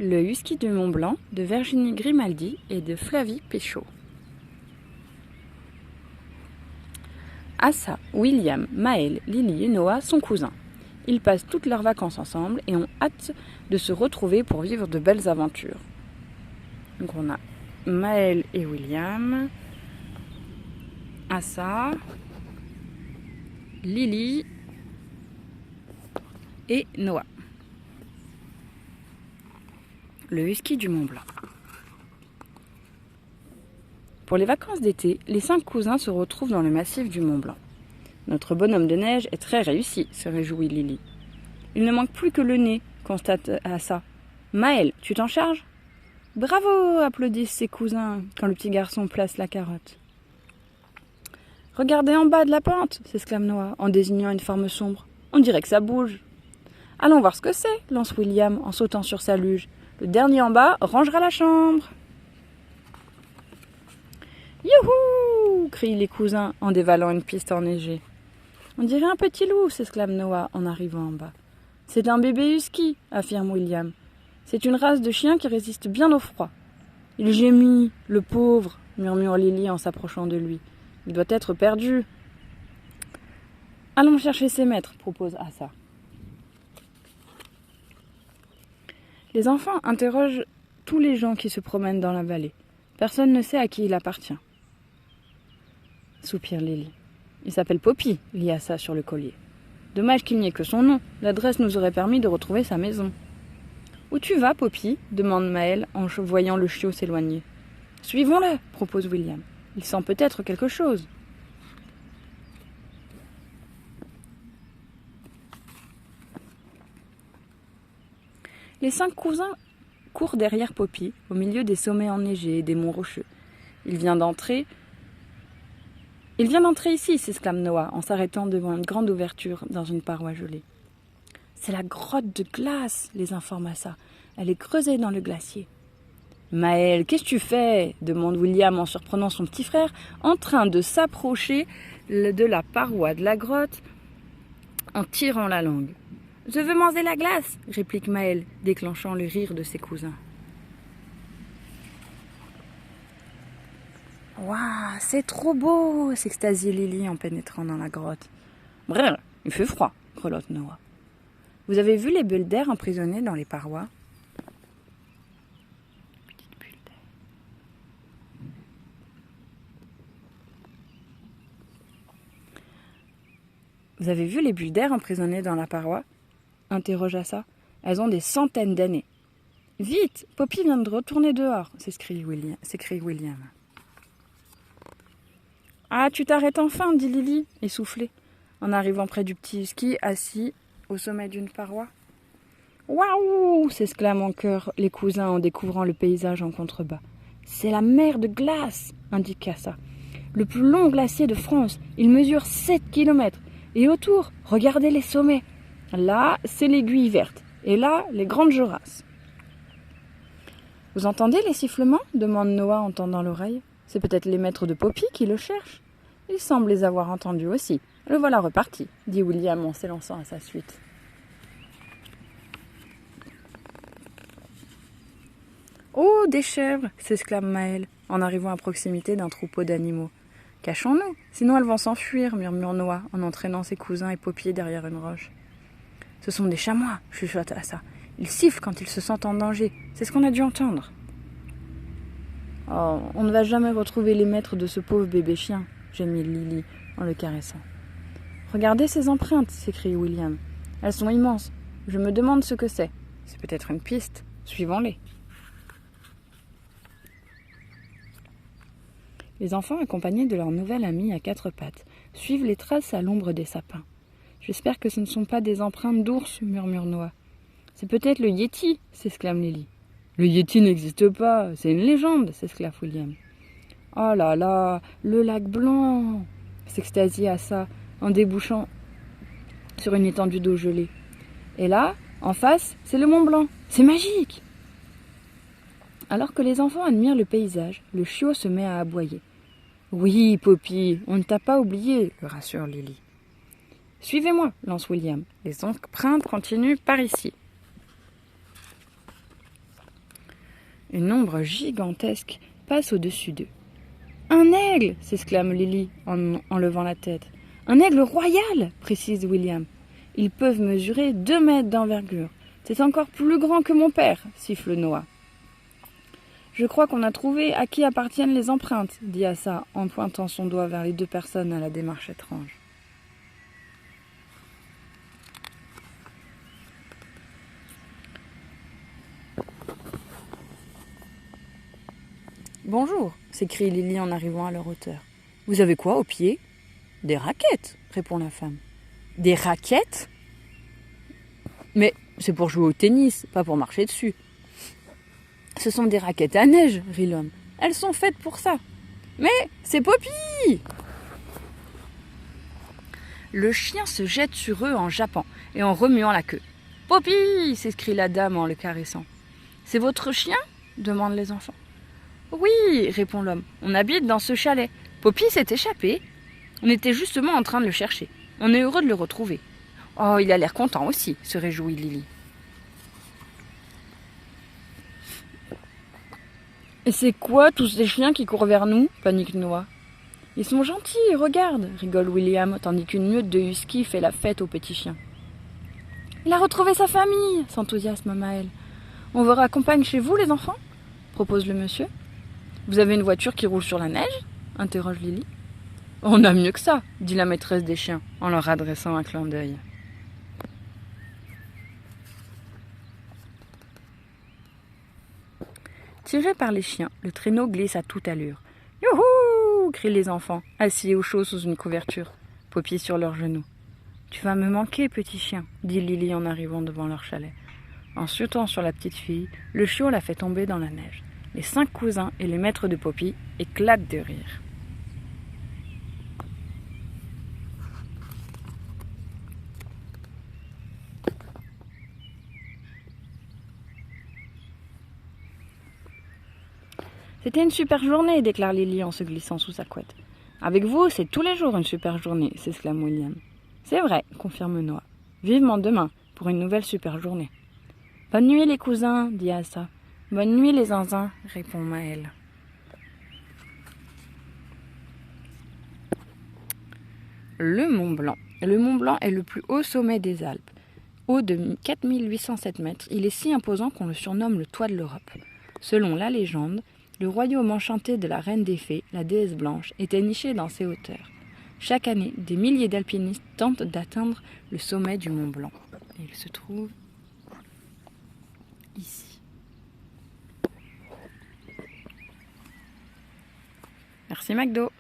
Le Husky du Mont Blanc de Virginie Grimaldi et de Flavie Péchaud. Assa, William, Maël, Lily et Noah sont cousins. Ils passent toutes leurs vacances ensemble et ont hâte de se retrouver pour vivre de belles aventures. Donc on a Maël et William, Assa, Lily et Noah. Le Husky du Mont Blanc. Pour les vacances d'été, les 5 cousins se retrouvent dans le massif du Mont Blanc. Notre bonhomme de neige est très réussi, se réjouit Lily. Il ne manque plus que le nez, constate Assa. Maël, tu t'en charges ? Bravo, applaudissent ses cousins quand le petit garçon place la carotte. Regardez en bas de la pente, s'exclame Noah en désignant une forme sombre. On dirait que ça bouge. Allons voir ce que c'est, lance William en sautant sur sa luge. Le dernier en bas rangera la chambre. Youhou ! Crient les cousins en dévalant une piste enneigée. On dirait un petit loup, s'exclame Noah en arrivant en bas. C'est un bébé husky, affirme William. C'est une race de chien qui résiste bien au froid. Il gémit, le pauvre, murmure Lily en s'approchant de lui. Il doit être perdu. Allons chercher ses maîtres, propose Assa. Les enfants interrogent tous les gens qui se promènent dans la vallée. Personne ne sait à qui il appartient. Soupire Lily. Il s'appelle Poppy, lit Assa sur le collier. Dommage qu'il n'y ait que son nom. L'adresse nous aurait permis de retrouver sa maison. Où tu vas, Poppy ? Demande Maël en voyant le chiot s'éloigner. Suivons-le, propose William. Il sent peut-être quelque chose. Les 5 cousins courent derrière Poppy, au milieu des sommets enneigés et des monts rocheux. Il vient d'entrer ici, s'exclame Noah, en s'arrêtant devant une grande ouverture dans une paroi gelée. C'est la grotte de glace, les informe Assa. Elle est creusée dans le glacier. Maël, qu'est-ce que tu fais ? Demande William en surprenant son petit frère, en train de s'approcher de la paroi de la grotte en tirant la langue. Je veux manger la glace, réplique Maël, déclenchant le rire de ses cousins. Waouh, c'est trop beau, s'extasie Lily en pénétrant dans la grotte. Brrr, il fait froid, grelotte Noah. Vous avez vu les bulles d'air emprisonnées dans les parois ? Petites bulles d'air. Vous avez vu les bulles d'air emprisonnées dans la paroi ? Interroge Assa. Elles ont des centaines d'années. Vite, Poppy vient de retourner dehors, s'écrie William. Ah, tu t'arrêtes enfin, dit Lily, essoufflée, en arrivant près du petit husky assis au sommet d'une paroi. Waouh ! S'exclament en chœur les cousins en découvrant le paysage en contrebas. C'est la mer de glace, indique Assa. Le plus long glacier de France. Il mesure 7 km. Et autour, regardez les sommets. Là, c'est l'aiguille verte. Et là, les grandes jorasses. Vous entendez les sifflements ? Demande Noah en tendant l'oreille. C'est peut-être les maîtres de Poppy qui le cherchent. Il semble les avoir entendus aussi. Le voilà reparti, dit William en s'élançant à sa suite. Oh, des chèvres ! S'exclame Maël, en arrivant à proximité d'un troupeau d'animaux. Cachons-nous, sinon elles vont s'enfuir, murmure Noah, en entraînant ses cousins et Poppy derrière une roche. Ce sont des chamois, chuchote Assa. Ils sifflent quand ils se sentent en danger. C'est ce qu'on a dû entendre. Oh, on ne va jamais retrouver les maîtres de ce pauvre bébé chien, gémit Lily en le caressant. Regardez ces empreintes, s'écrie William. Elles sont immenses. Je me demande ce que c'est. C'est peut-être une piste. Suivons-les. Les enfants, accompagnés de leur nouvel ami à 4 pattes, suivent les traces à l'ombre des sapins. J'espère que ce ne sont pas des empreintes d'ours, murmure Noah. C'est peut-être le Yéti, s'exclame Lily. Le Yéti n'existe pas, c'est une légende, s'exclame William. Oh là là, le lac blanc, s'extasie Assa en débouchant sur une étendue d'eau gelée. Et là, en face, c'est le Mont Blanc. C'est magique! Alors que les enfants admirent le paysage, le chiot se met à aboyer. Oui, Poppy, on ne t'a pas oublié, le rassure Lily. Suivez-moi, lance William. Les empreintes continuent par ici. Une ombre gigantesque passe au-dessus d'eux. « Un aigle !» s'exclame Lily en levant la tête. « Un aigle royal !» précise William. « Ils peuvent mesurer 2 mètres d'envergure. C'est encore plus grand que mon père !» siffle Noah. « Je crois qu'on a trouvé à qui appartiennent les empreintes » dit Asa en pointant son doigt vers les 2 personnes à la démarche étrange. « Bonjour !» s'écrie Lily en arrivant à leur hauteur. « Vous avez quoi au pied ?»« Des raquettes !» répond la femme. « Des raquettes ? Mais c'est pour jouer au tennis, pas pour marcher dessus. »« Ce sont des raquettes à neige, » rit l'homme. « Elles sont faites pour ça. »« Mais c'est Poppy !» Le chien se jette sur eux en jappant et en remuant la queue. « Poppy !» s'écrie la dame en le caressant. « C'est votre chien ?» demandent les enfants. « Oui, répond l'homme, on habite dans ce chalet. Poppy s'est échappé. On était justement en train de le chercher. On est heureux de le retrouver. Oh, il a l'air content aussi, se réjouit Lily. Et c'est quoi tous ces chiens qui courent vers nous ? Panique Noah. Ils sont gentils, regarde, rigole William, tandis qu'une meute de huskies fait la fête aux petits chiens. Il a retrouvé sa famille, s'enthousiasme Maëlle. On vous raccompagne chez vous, les enfants ? Propose le monsieur. Vous avez une voiture qui roule sur la neige ? Interroge Lily. On a mieux que ça, dit la maîtresse des chiens, en leur adressant un clin d'œil. Tiré par les chiens, le traîneau glisse à toute allure. « Youhou !» crient les enfants, assis au chaud sous une couverture, Poppy sur leurs genoux. « Tu vas me manquer, petit chien, » dit Lily en arrivant devant leur chalet. En sautant sur la petite fille, le chiot la fait tomber dans la neige. Les 5 cousins et les maîtres de Poppy éclatent de rire. C'était une super journée, déclare Lily en se glissant sous sa couette. Avec vous, c'est tous les jours une super journée, s'exclame William. C'est vrai, confirme Noah. Vivement demain pour une nouvelle super journée. Bonne nuit les cousins, dit Asa. Bonne nuit les zinzins, répond Maëlle. Le Mont Blanc. Le Mont Blanc est le plus haut sommet des Alpes. Haut de 4807 mètres, il est si imposant qu'on le surnomme le toit de l'Europe. Selon la légende, le royaume enchanté de la reine des fées, la déesse blanche, était niché dans ces hauteurs. Chaque année, des milliers d'alpinistes tentent d'atteindre le sommet du Mont Blanc. Et il se trouve ici. Merci McDo.